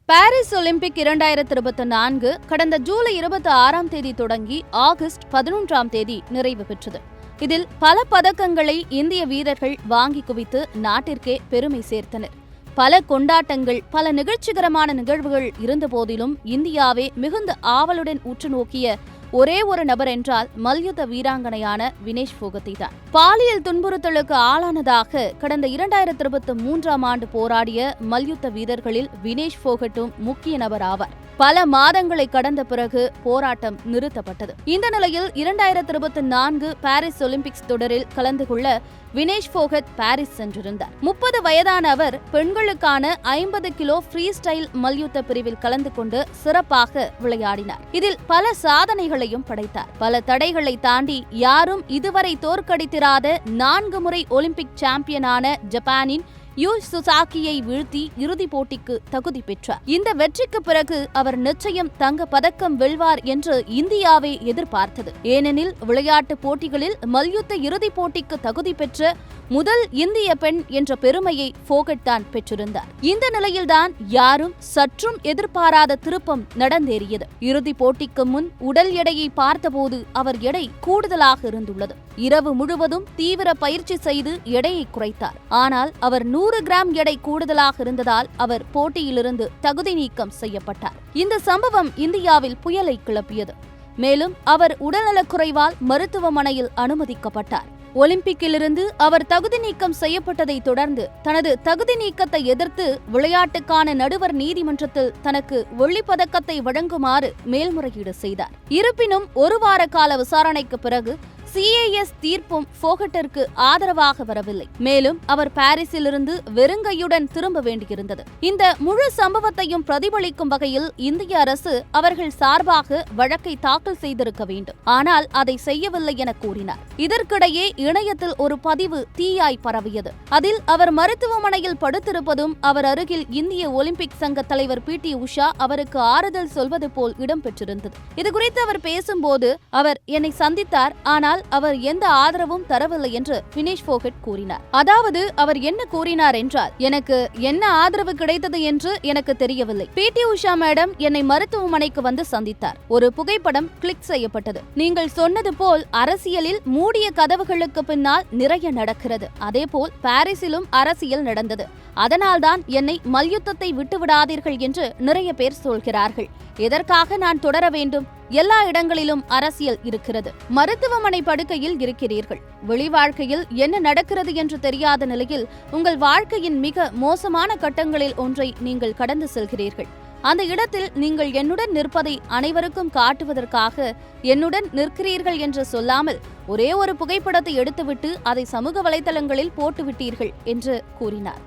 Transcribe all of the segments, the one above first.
Paris Olympic 2024 கடந்த ஜூலை 26ஆம் தேதி தொடங்கி ஆகஸ்ட் 11ஆம் தேதி நிறைவு பெற்றது. இதில் பல பதக்கங்களை இந்திய வீரர்கள் வாங்கி குவித்து நாட்டிற்கே பெருமை சேர்த்தனர். பல கொண்டாட்டங்கள், பல நிகழ்ச்சிகரமான நிகழ்வுகள் இருந்தபோதிலும் இந்தியாவே மிகுந்த ஆவலுடன் உற்று நோக்கிய ஒரே ஒரு நபர் என்றால் மல்யுத்த வீராங்கனையான வினேஷ் போகத்தை தான். பாலியல் துன்புறுத்தலுக்கு ஆளானதாக கடந்த 2023ஆம் ஆண்டு போராடிய மல்யுத்த வீரர்களில் வினேஷ் போகட்டும் முக்கிய நபர் ஆவார். பல மாதங்களை கடந்த பிறகு போராட்டம் நிறுத்தப்பட்டது. இந்த நிலையில் 2024 பாரிஸ் ஒலிம்பிக்ஸ் தொடரில் கலந்து கொள்ள வினேஷ் போகத் பாரிஸ் சென்றிருந்தார். 30 வயதான அவர் பெண்களுக்கான 50 கிலோ ஃப்ரீ ஸ்டைல் மல்யுத்த பிரிவில் கலந்து கொண்டு சிறப்பாக விளையாடினார். இதில் பல சாதனைகளையும் படைத்தார். பல தடைகளை தாண்டி யாரும் இதுவரை தோற்கடித்திராத 4 முறை ஒலிம்பிக் சாம்பியனான ஜப்பானின் யூ சுசாகியை வீழ்த்தி இறுதிப் போட்டிக்கு தகுதி பெற்றார். இந்த வெற்றிக்கு பிறகு அவர் நிச்சயம் தங்க பதக்கம் வெல்வார் என்று இந்தியாவே எதிர்பார்த்தது. ஏனெனில் விளையாட்டு போட்டிகளில் மல்யுத்த இறுதிப் போட்டிக்கு தகுதி பெற்ற முதல் இந்திய பெண் என்ற பெருமையை போகட் தான் பெற்றிருந்தார். இந்த நிலையில்தான் யாரும் சற்றும் எதிர்பாராத திருப்பம் நடந்தேறியது. இறுதிப் போட்டிக்கு முன் உடல் எடையை பார்த்தபோது அவர் எடை கூடுதலாக இருந்துள்ளது. இரவு முழுவதும் தீவிர பயிற்சி செய்து எடையை குறைத்தார். ஆனால் அவர் 100 கிராம் எடை கூடுதலாக இருந்ததால் அவர் போட்டியிலிருந்து தகுதி நீக்கம் செய்யப்பட்டார். இந்த சம்பவம் இந்தியாவில் புயலை கிளப்பியது. மேலும் அவர் உடல்நலக்குறைவால் மருத்துவமனையில் அனுமதிக்கப்பட்டார். ஒலிம்பிக்கிலிருந்து அவர் தகுதி நீக்கம் செய்யப்பட்டதை தொடர்ந்து தனது தகுதி நீக்கத்தை எதிர்த்து விளையாட்டுக்கான நடுவர் நீதிமன்றத்தில் தனக்கு வெள்ளிப் பதக்கத்தை வழங்குமாறு மேல்முறையீடு செய்தார். இருப்பினும் ஒரு வார கால விசாரணைக்கு பிறகு CAS தீர்ப்பும் போகட்டிற்கு ஆதரவாக வரவில்லை. மேலும் அவர் பாரிஸிலிருந்து வெறுங்கையுடன் திரும்ப வேண்டியிருந்தது. இந்த முழு சம்பவத்தையும் பிரதிபலிக்கும் வகையில் இந்திய அரசு அவர்கள் சார்பாக வழக்கை தாக்கல் செய்திருக்க வேண்டும். ஆனால் அதை செய்யவில்லை என கூறினார். இதற்கிடையே இணையத்தில் ஒரு பதிவு தீயாய் பரவியது. அதில் அவர் மருத்துவமனையில் படுத்திருப்பதும் அவர் அருகில் இந்திய ஒலிம்பிக் சங்க தலைவர் PT உஷா அவருக்கு ஆறுதல் சொல்வது போல் இடம்பெற்றிருந்தது. இதுகுறித்து அவர் பேசும்போது அவர் என்னை சந்தித்தார், ஆனால் அவர் எந்த ஆதரவும் தரவில்லை என்று வினேஷ் போகட் கூறினார். அதாவது அவர் என்ன கூறினார் என்றால், எனக்கு என்ன ஆதரவு கிடைத்தது என்று எனக்கு தெரியவில்லை. PT உஷா மேடம் என்னை மருத்துவமனைக்கு வந்து சந்தித்தார். ஒரு புகைப்படம் கிளிக் செய்யப்பட்டது. நீங்கள் சொன்னது போல் அரசியலில் மூடிய கதவுகளுக்கு பின்னால் நிறைய நடக்கிறது. அதேபோல் பாரிஸிலும் அரசியல் நடந்தது. அதனால்தான் என்னை மல்யுத்தத்தை விட்டுவிடாதீர்கள் என்று நிறைய பேர் சொல்கிறார்கள். எதற்காக நான் தொடர வேண்டும்? எல்லா இடங்களிலும் அரசியல் இருக்கிறது. மருத்துவமனை படுக்கையில் இருக்கிறீர்கள். வெளி வாழ்க்கையில் என்ன நடக்கிறது என்று தெரியாத நிலையில் உங்கள் வாழ்க்கையின் மிக மோசமான கட்டங்களில் ஒன்றை நீங்கள் கடந்து செல்கிறீர்கள். அந்த இடத்தில் நீங்கள் என்னுடன் நிற்பதை அனைவருக்கும் காட்டுவதற்காக என்னுடன் நிற்கிறீர்கள் என்று சொல்லாமல் ஒரே ஒரு புகைப்படத்தை எடுத்துவிட்டு அதை சமூக வலைதளங்களில் போட்டுவிட்டீர்கள் என்று கூறினார்.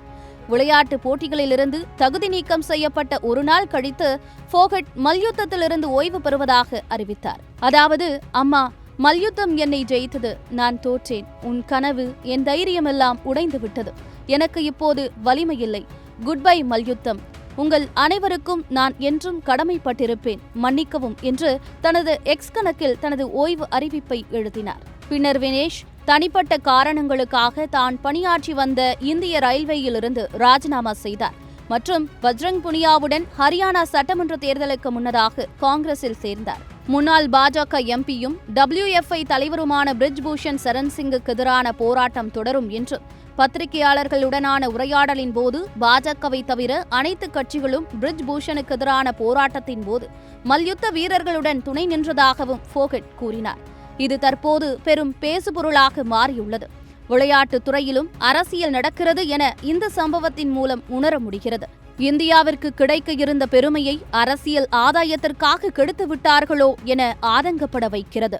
விளையாட்டு போட்டிகளிலிருந்து தகுதி நீக்கம் செய்யப்பட்ட ஒரு நாள் கழித்து போகட் மல்யுத்தத்திலிருந்து ஓய்வு பெறுவதாக அறிவித்தார். அதாவது, அம்மா, மல்யுத்தம் என்னை ஜெயித்தது, நான் தோற்றேன். உன் கனவு, என் தைரியமெல்லாம் உடைந்து விட்டது. எனக்கு இப்போது வலிமையில்லை. குட் பை மல்யுத்தம். உங்கள் அனைவருக்கும் நான் என்றும் கடமைப்பட்டிருப்பேன், மன்னிக்கவும் என்று தனது எக்ஸ் கணக்கில் தனது ஓய்வு அறிவிப்பை எழுதினார். பின்னர் வினேஷ் தனிப்பட்ட காரணங்களுக்காக தான் பணியாற்றி வந்த இந்திய ரயில்வேயிலிருந்து ராஜினாமா செய்தார் மற்றும் பஜ்ரங் புனியாவுடன் ஹரியானா சட்டமன்ற தேர்தலுக்கு முன்னதாக காங்கிரஸில் சேர்ந்தார். முன்னாள் பாஜக MPயும் WFI தலைவருமான பிரிஜ் பூஷன் சரண் சிங்குக்கு எதிரான போராட்டம் தொடரும் என்று பத்திரிகையாளர்களுடனான உரையாடலின் போது பாஜகவை தவிர அனைத்து கட்சிகளும் பிரிஜ் பூஷனுக்கு எதிரான போராட்டத்தின் போது மல்யுத்த வீரர்களுடன் துணை நின்றதாகவும் போகட் கூறினார். இது தற்போது பெரும் பேசுபொருளாக மாறியுள்ளது. விளையாட்டுத் துறையிலும் அரசியல் நடக்கிறது என இந்த சம்பவத்தின் மூலம் உணர முடிகிறது. இந்தியாவிற்கு கிடைக்க இருந்த பெருமையை அரசியல் ஆதாயத்திற்காக கெடுத்து விட்டார்களோ என ஆதங்கப்பட வைக்கிறது.